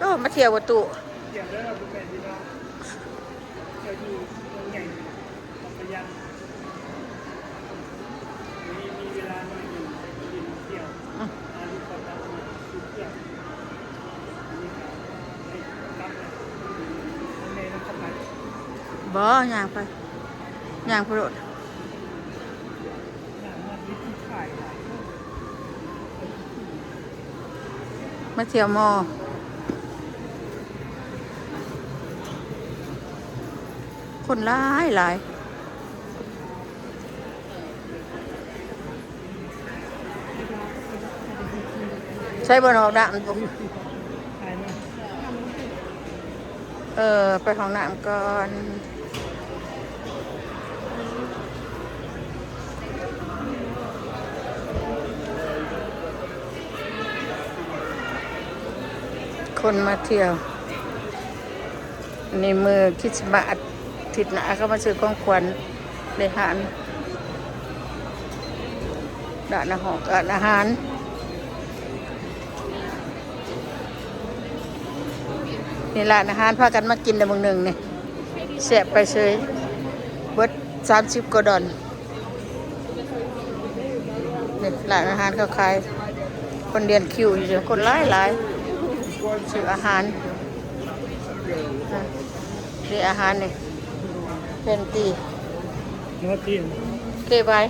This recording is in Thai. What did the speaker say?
ก็มาเที่ยวประตูเดี๋ยวได้เราดูแผนที่น้องเดี๋ยวอยู่ตรงใหญ่ของพยัญมีเวลาหน่อยอยู่กินเที่ยวลูกคนเราดูเที่ยวนี่ครับให้รับนะในน้ำขับไปบ่ย่างไปย่างไปโลดมาเที่ยวมอคนหลายหลายใช้บนออกน้ำไปห้องน้ำก่อนคนมาเที่ยวในมือคริสต์มาสทิศหนาเขามาซื้อของขวัญในหารร้านอาหารร้านอาหารนี่ร้านอาหารพากันมากินแต่บางหนึ่งนี่แสบไปเฉยเบิด30 กว่าดอนนี่ร้านอาหารเขาขายคนเรียนคิวอยู่คนหลายหลายซื้ออาหารนี่อาหารนี่เป็นตีโน้ตที่เก็บไว้